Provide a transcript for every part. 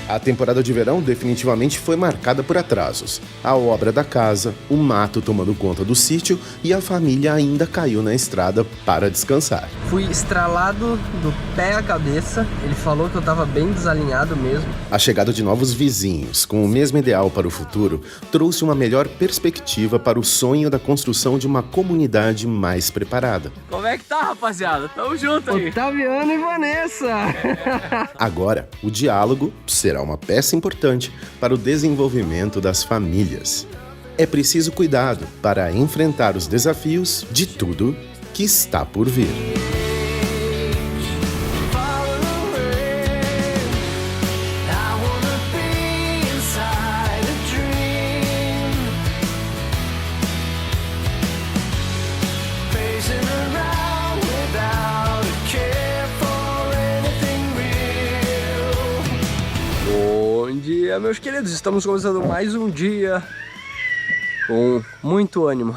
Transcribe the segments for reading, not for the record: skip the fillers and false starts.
A temporada de verão definitivamente foi marcada por atrasos. A obra da casa, o mato tomando conta do sítio e a família ainda caiu na estrada para descansar. Fui estralado do pé à cabeça, ele falou que eu tava bem desalinhado mesmo. A chegada de novos vizinhos, com o mesmo ideal para o futuro, trouxe uma melhor perspectiva para o sonho da construção de uma comunidade mais preparada. Como é que tá, rapaziada? Tamo junto aí. Otaviano e Vanessa. Agora, o diálogo será uma peça importante para o desenvolvimento das famílias. É preciso cuidado para enfrentar os desafios de tudo que está por vir. Bom dia, meus queridos, estamos começando mais um dia com muito ânimo.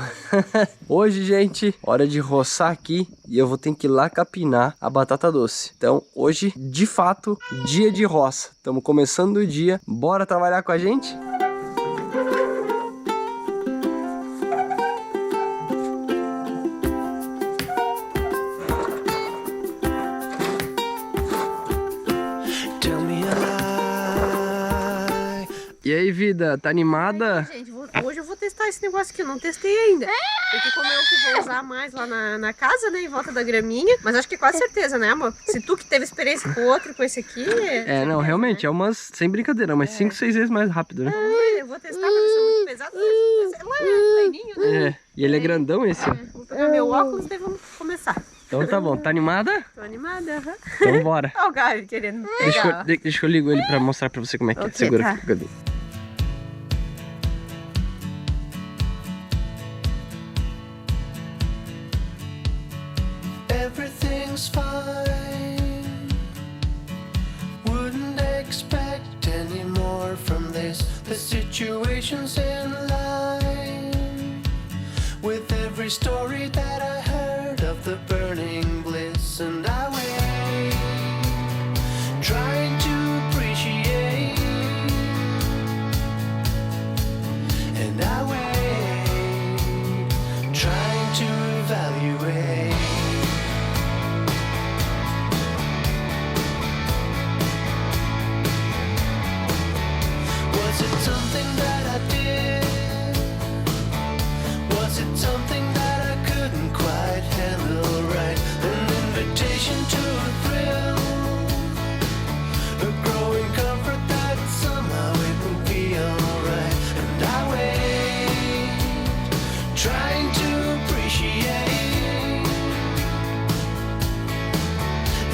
Hoje, gente, hora de roçar aqui e eu vou ter que ir lá capinar a batata doce. Então, hoje, de fato, dia de roça. Estamos começando o dia, bora trabalhar com a gente? E aí, vida, tá animada? Gente, hoje eu vou testar esse negócio aqui, eu não testei ainda. Porque como eu que vou usar mais lá na casa, né, em volta da graminha. Mas acho que é quase certeza, né, amor? Se tu que teve experiência com o outro, com esse aqui... É, não, realmente, é umas, sem brincadeira, umas 5, 6 vezes mais rápido, né? Eu vou testar pra ver se é muito pesado. Mas é treininho, né? É, e ele é grandão esse, ó. Vou pegar meu óculos e daí vamos começar. Então tá bom, tá animada? Tô animada, aham. Então bora. Olha o Gary querendo pegar. Deixa que eu ligo ele pra mostrar pra você como é que é. Ok, Segura tá. aqui, cadê? Everything's fine. Wouldn't expect any more from this. The situation's in line with every story that I heard of the burning bliss, and I wait, trying to appreciate, and I wait, trying to evaluate. Was it something that I did? Was it something that I couldn't quite handle right? An invitation to a thrill, a growing comfort that somehow it will be alright. And I wait, trying to appreciate,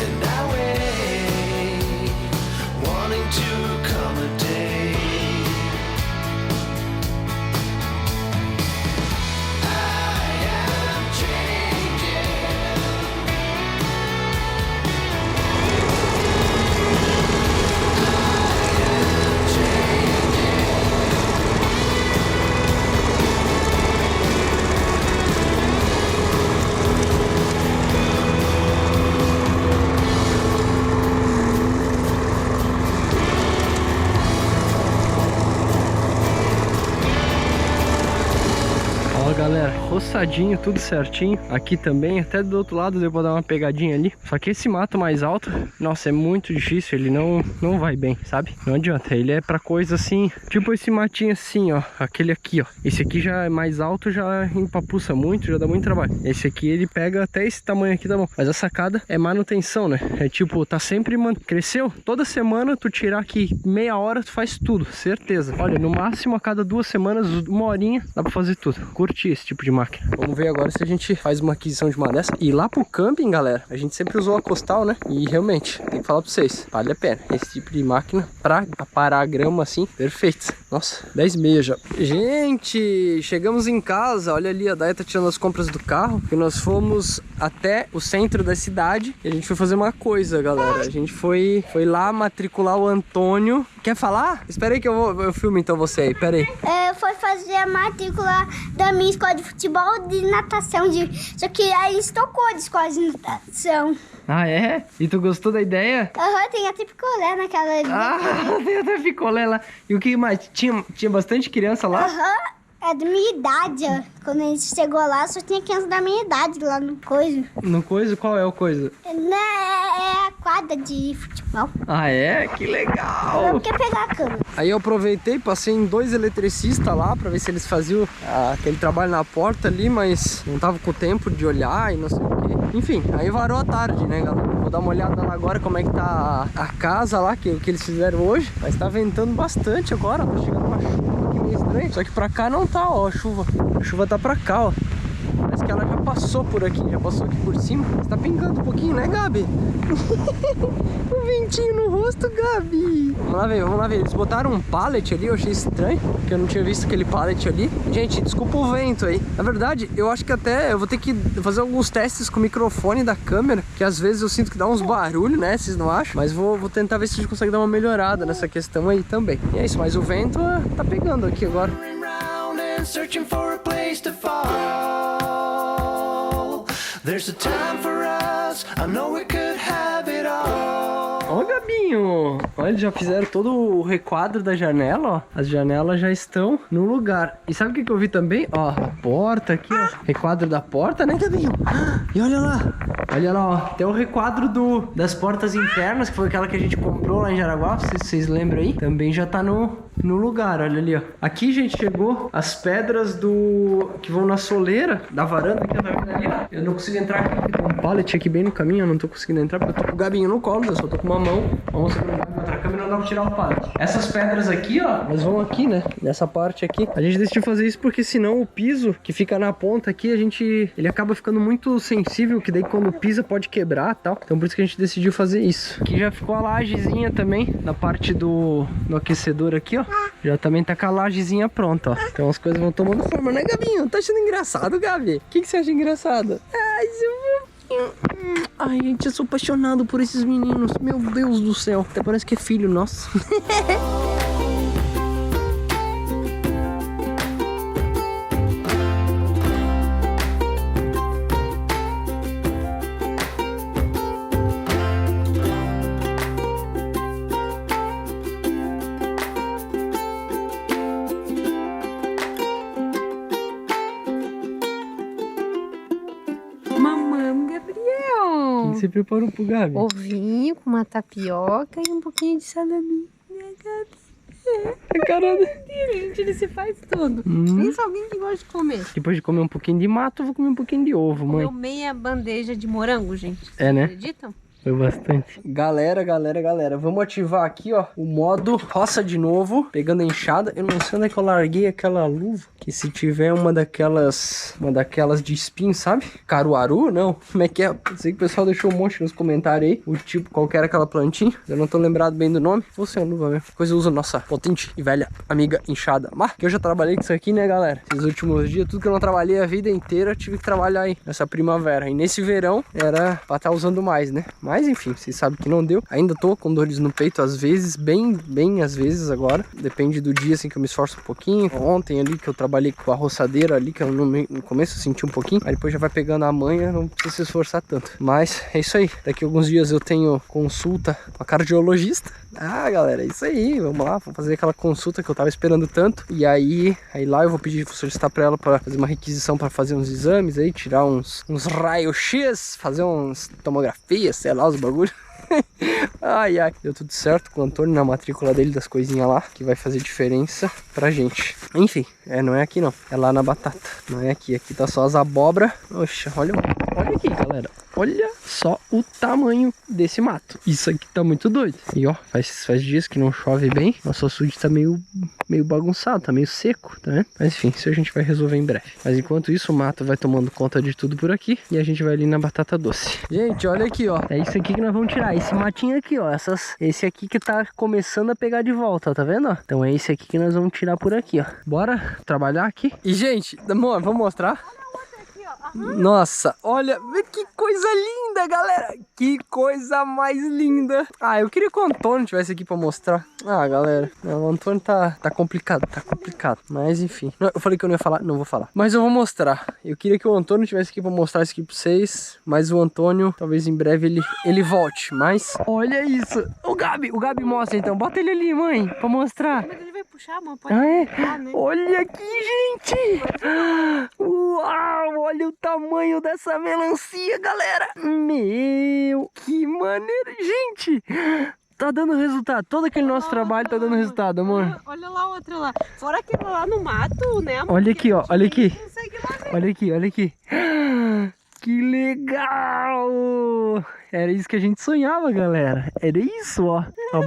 and I wait, wanting to accommodate. Ó, galera, roçadinho, tudo certinho. Aqui também, até do outro lado deu pra dar uma pegadinha ali. Só que esse mato mais alto, nossa, é muito difícil. Ele não vai bem, sabe? Não adianta, ele é pra coisa assim, tipo esse matinho assim, ó. Aquele aqui, ó. Esse aqui já é mais alto, já empapuça muito, já dá muito trabalho. Esse aqui ele pega até esse tamanho aqui, tá bom. Mas a sacada é manutenção, né? É tipo, tá sempre, mano, cresceu. Toda semana tu tirar aqui meia hora, tu faz tudo, certeza. Olha, no máximo a cada 2 semanas, 1 horinha, dá pra fazer tudo. Curti esse tipo de máquina. Vamos ver agora se a gente faz uma aquisição de uma dessa. E lá pro camping, galera, a gente sempre usou a Costal, né? E realmente, tem que falar pra vocês, vale a pena. Esse tipo de máquina pra aparar a grama assim, perfeito. Nossa, 10h30 já. Gente, chegamos em casa. Olha ali, a Daya tá tirando as compras do carro. E nós fomos até o centro da cidade. E a gente foi fazer uma coisa, galera. A gente foi lá matricular o Antônio. Quer falar? Espera aí que eu filmo então você aí, pera aí. Foi fazer a matrícula da minha escola de futebol de natação. Só que aí estocou de escola de natação. Ah, é? E tu gostou da ideia? Aham, tem até picolé naquela ali. Ah, tem até picolé lá. E o que mais? Tinha bastante criança lá? Aham, é da minha idade, ó. Quando a gente chegou lá, só tinha criança da minha idade lá no coisa. No coisa? Qual é o coisa? É a quadra de futebol. Ah, é? Que legal! Eu quero pegar a câmera. Aí eu aproveitei, passei em 2 eletricistas lá pra ver se eles faziam aquele trabalho na porta ali, mas não tava com tempo de olhar e não sei o quê. Enfim, aí varou a tarde, né, galera? Vou dar uma olhada lá agora como é que tá a casa lá, que eles fizeram hoje. Mas tá ventando bastante agora, tá chegando uma chuva aqui meio estranha. Só que pra cá não tá, ó, a chuva. A chuva tá pra cá, ó. Parece que ela já passou por aqui, já passou aqui por cima. Mas tá pingando um pouquinho, né, Gabi? Um ventinho no rosto, Gabi. Vamos lá ver. Eles botaram um pallet ali, eu achei estranho, porque eu não tinha visto aquele pallet ali. Gente, desculpa o vento aí. Na verdade, eu acho que até eu vou ter que fazer alguns testes com o microfone da câmera, que às vezes eu sinto que dá uns barulhos, né? Vocês não acham? Mas vou tentar ver se a gente consegue dar uma melhorada nessa questão aí também. E é isso, mas o vento tá pegando aqui agora. Searching for a place to fall. There's a time for us. I know we could have it all. Ó, Gabinho! Olha, eles já fizeram todo o requadro da janela, ó. As janelas já estão no lugar. E sabe o que eu vi também? Ó, a porta aqui, ó. Requadro da porta, né, Gabinho? E olha lá! Olha lá, ó. Tem o requadro das portas internas, que foi aquela que a gente comprou lá em Jaraguá. Se vocês lembram aí. Também já tá no lugar, olha ali, ó. Aqui, gente, chegou as pedras que vão na soleira da varanda aqui, ó, tá vendo ali, ó? Eu não consigo entrar aqui, porque tem um pallet aqui bem no caminho, eu não tô conseguindo entrar, porque eu tô com o Gabinho no colo, eu só tô com uma mão. Vamos segurar a outra câmera, não dá pra tirar o pallet. Essas pedras aqui, ó, elas vão aqui, né? Nessa parte aqui. A gente decidiu fazer isso porque senão o piso que fica na ponta aqui, ele acaba ficando muito sensível, que daí quando pisa pode quebrar e tal. Então por isso que a gente decidiu fazer isso. Aqui já ficou a lajezinha também, na parte do aquecedor aqui, ó. Já também tá com a lajezinha pronta, ó. Então as coisas vão tomando forma, né, Gabinho? Tá achando engraçado, Gabi? O que você acha engraçado? Ai, seu... Ai, gente, eu sou apaixonado por esses meninos. Meu Deus do céu. Até parece que é filho nosso. Você preparou pro Gabi? Ovinho com uma tapioca e um pouquinho de salame. Minha Gabi. A cara Gente, ele se faz tudo. Pensa alguém que gosta de comer. Depois de comer um pouquinho de mato, eu vou comer um pouquinho de ovo, mãe. Comeu meia bandeja de morango, gente. É, né? Acreditam? Foi bastante. Galera, vamos ativar aqui, ó, o modo roça de novo, pegando a enxada. Eu não sei onde é que eu larguei aquela luva, que se tiver uma daquelas de espinho, sabe? Caruaru, não? Como é que é? Eu sei que o pessoal deixou um monte nos comentários aí, o tipo, qual que era aquela plantinha. Eu não tô lembrado bem do nome. Vou ser uma luva mesmo. Depois eu uso nossa potente e velha amiga enxada. Mas que eu já trabalhei com isso aqui, né, galera? Esses últimos dias, tudo que eu não trabalhei a vida inteira, eu tive que trabalhar aí, nessa primavera. E nesse verão, era pra estar usando mais, né? Mas enfim, vocês sabem que não deu. Ainda tô com dores no peito às vezes, bem às vezes agora. Depende do dia, assim, que eu me esforço um pouquinho. Ontem ali que eu trabalhei com a roçadeira ali, que eu no começo eu senti um pouquinho. Aí depois já vai pegando a manha, não precisa se esforçar tanto. Mas é isso aí. Daqui a alguns dias eu tenho consulta com a cardiologista. Ah, galera, é isso aí. Vamos lá, vamos fazer aquela consulta que eu tava esperando tanto. E aí lá eu vou pedir, vou solicitar pra ela pra fazer uma requisição pra fazer uns exames aí, tirar uns raios-x, fazer uns tomografias, sei lá, os bagulhos. Ai, deu tudo certo com o Antônio na matrícula dele das coisinhas lá, que vai fazer diferença pra gente. Enfim, não é aqui não, é lá na batata. Não é aqui, aqui tá só as abóbora. Oxa, olha aqui, galera. Olha só o tamanho desse mato. Isso aqui tá muito doido. E ó, faz dias que não chove bem. Nosso açude tá meio bagunçado, tá meio seco, tá vendo? Mas enfim, isso a gente vai resolver em breve. Mas enquanto isso, o mato vai tomando conta de tudo por aqui. E a gente vai ali na batata doce. Gente, olha aqui, ó. É isso aqui que nós vamos tirar. Esse matinho aqui, ó. Esse aqui que tá começando a pegar de volta, ó, tá vendo? Ó? Então é esse aqui que nós vamos tirar por aqui, ó. Bora trabalhar aqui. E, gente, amor, vamos mostrar? Nossa, olha, que coisa linda, galera. Que coisa mais linda. Ah, eu queria que o Antônio tivesse aqui pra mostrar. Ah, galera, o Antônio tá complicado, Mas enfim, eu falei que eu não ia falar, não vou falar. Mas eu vou mostrar. Eu queria que o Antônio tivesse aqui pra mostrar isso aqui pra vocês. Mas o Antônio, talvez em breve ele volte. Mas olha isso. O Gabi mostra então. Bota ele ali, mãe, pra mostrar. Mas ele vai puxar, mano. Pode puxar, né? Olha aqui, gente. Uau, olha o tamanho dessa melancia, galera. Meu, que maneiro, gente. Tá dando resultado. Todo aquele nosso trabalho tá dando resultado, amor. Olha lá outra lá. Fora aquela lá no mato, né, amor? Olha aqui, ó. Olha aqui. Consegue lá ver. Olha aqui. Que legal! Era isso que a gente sonhava, galera. Era isso, ó. A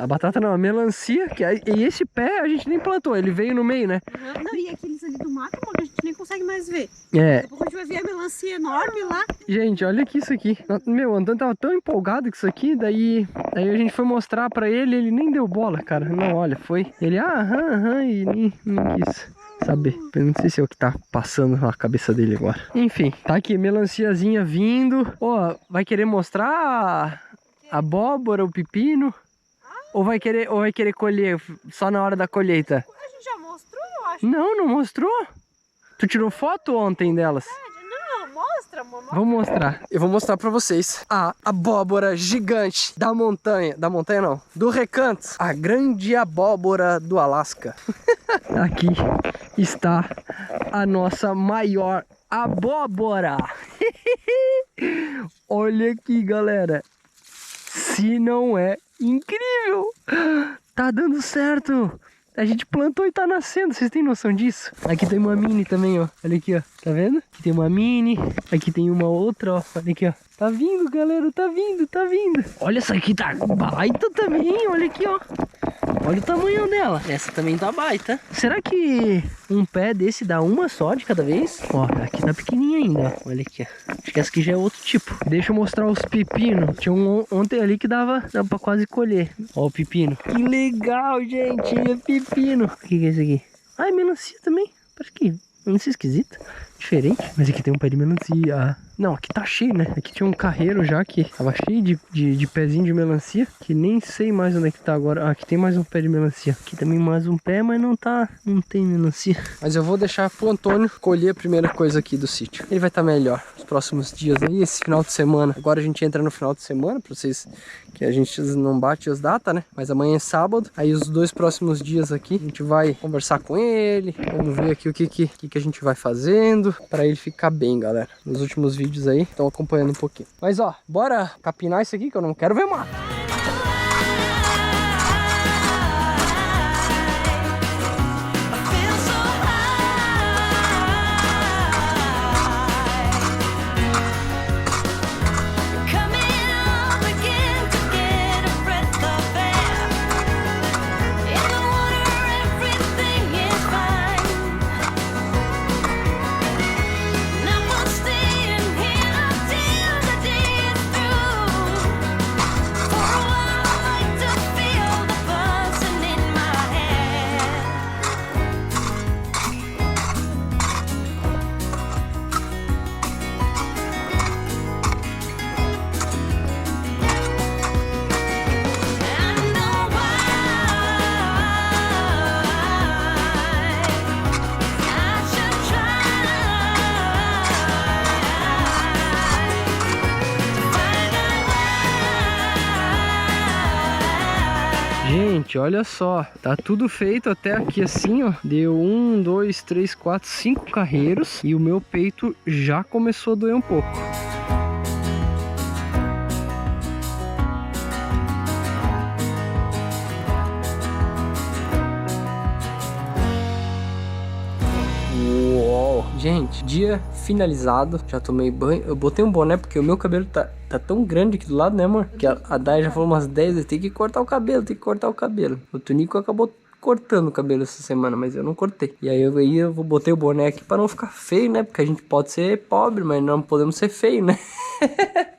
batata não, a melancia. E esse pé a gente nem plantou, ele veio no meio, né? Não, e aqueles ali do mato, amor, que a gente nem consegue mais ver. É. Daqui a pouco a gente vai ver a melancia enorme lá. Gente, olha aqui isso aqui. Meu, o Antônio tava tão empolgado com isso aqui, daí a gente foi mostrar pra ele nem deu bola, cara. Não, olha, foi. Ele, e nem quis saber. Eu não sei se é o que tá passando na cabeça dele agora. Enfim, tá aqui, melanciazinha vindo. Ó, vai querer mostrar a abóbora, o pepino? Ou vai querer colher só na hora da colheita? A gente já mostrou, eu acho. Não mostrou? Tu tirou foto ontem delas? Não, mostra, amor. Vou mostrar. Eu vou mostrar pra vocês a abóbora gigante da montanha. Da montanha não, do recanto. A grande abóbora do Alasca. Aqui está a nossa maior abóbora. Olha aqui, galera. Se não é incrível. Tá dando certo. A gente plantou e tá nascendo, vocês têm noção disso? Aqui tem uma mini também, ó. Olha aqui, ó. Tá vendo? Aqui tem uma mini. Aqui tem uma outra, ó. Olha aqui, ó. Tá vindo, galera. Tá vindo. Olha essa aqui, tá baita também. Olha aqui, ó. Olha o tamanho dela. Essa também tá baita. Será que um pé desse dá uma só de cada vez? Ó, aqui tá pequenininha ainda. Olha aqui, ó. Acho que essa aqui já é outro tipo. Deixa eu mostrar os pepinos. Tinha um ontem ali que dava pra quase colher. Ó o pepino. Que legal, gente. É pepino. O que é esse aqui? Ah, é melancia também. Parece que melancia esquisita. Diferente. Mas aqui tem um pé de melancia. Não, aqui tá cheio, né? Aqui tinha um carreiro já que tava cheio de pezinho de melancia. Que nem sei mais onde é que tá agora. Ah, aqui tem mais um pé de melancia. Aqui também mais um pé, mas não tem melancia. Mas eu vou deixar pro Antônio colher a primeira coisa aqui do sítio. Ele vai estar melhor nos próximos dias aí, esse final de semana. Agora a gente entra no final de semana, pra vocês que a gente não bate as datas, né? Mas amanhã é sábado. Aí os 2 próximos dias aqui, a gente vai conversar com ele. Vamos ver aqui o que a gente vai fazendo pra ele ficar bem, galera. Nos últimos vídeos aí, estão acompanhando um pouquinho. Mas ó, bora capinar isso aqui que eu não quero ver mato. Gente, olha só, tá tudo feito até aqui assim, ó. Deu 1, 2, 3, 4, 5 carreiros e o meu peito já começou a doer um pouco. Uou, gente, dia finalizado, já tomei banho. Eu botei um boné porque o meu cabelo tá tão grande aqui do lado, né, amor? Que a Day já falou umas 10 vezes, tem que cortar o cabelo. O Tunico acabou cortando o cabelo essa semana, mas eu não cortei. E aí eu botei o boné aqui pra não ficar feio, né? Porque a gente pode ser pobre, mas não podemos ser feio, né?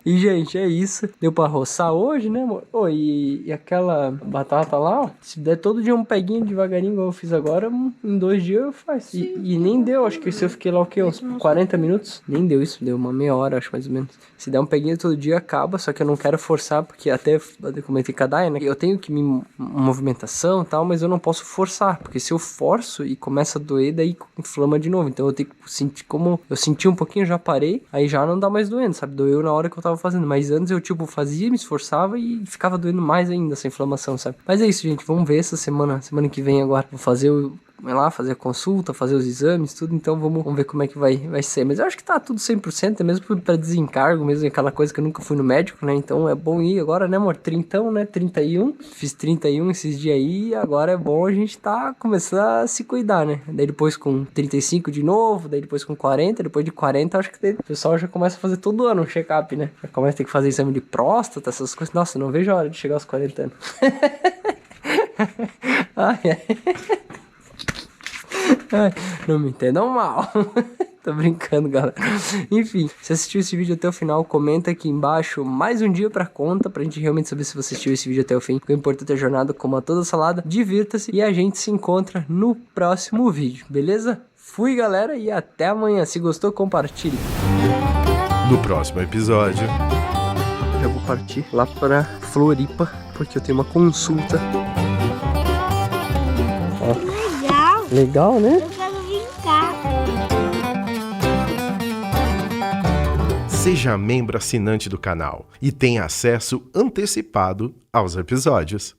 E, gente, é isso. Deu pra roçar hoje, né, amor? Oh, e aquela batata lá, ó. Se der todo dia um peguinho devagarinho, igual eu fiz agora, em 2 dias eu faço. E nem deu, acho que se eu fiquei lá o quê? Uns 40 minutos? Nem deu isso, deu uma meia hora, acho, mais ou menos. Se der um peguinho todo dia, acaba. Só que eu não quero forçar, porque até eu comentei com a Daya, né? Eu tenho que me movimentação e tal, mas eu não posso forçar. Porque se eu forço e começa a doer, daí inflama de novo. Então eu tenho que sentir como... Eu senti um pouquinho, já parei. Aí já não dá mais doendo, sabe? Doeu na hora que eu tava fazendo. Mas antes eu, tipo, fazia, me esforçava e ficava doendo mais ainda essa inflamação, sabe? Mas é isso, gente. Vamos ver essa semana que vem agora. Vou fazer fazer a consulta, fazer os exames, tudo. Então vamos ver como é que vai ser. Mas eu acho que tá tudo 100%, é mesmo pra desencargo, mesmo aquela coisa que eu nunca fui no médico, né? Então é bom ir agora, né, amor? 30, né? 31. Fiz 31 esses dias aí e agora é bom a gente tá começando a se cuidar, né? Daí depois com 35 de novo, daí depois com 40, depois de 40, acho que o pessoal já começa a fazer todo ano um check-up, né? Já começa a ter que fazer exame de próstata, essas coisas. Nossa, não vejo a hora de chegar aos 40 anos. Ai, não me entendam mal. Tô brincando, galera. Enfim, se assistiu esse vídeo até o final, comenta aqui embaixo mais um dia pra conta, pra gente realmente saber se você assistiu esse vídeo até o fim. O importante é a jornada, como a toda salada. Divirta-se e a gente se encontra no próximo vídeo, beleza? Fui, galera, e até amanhã. Se gostou, compartilhe. No próximo episódio... Já vou partir lá pra Floripa, porque eu tenho uma consulta. Legal. Legal, né? Eu quero brincar. Seja membro assinante do canal e tenha acesso antecipado aos episódios.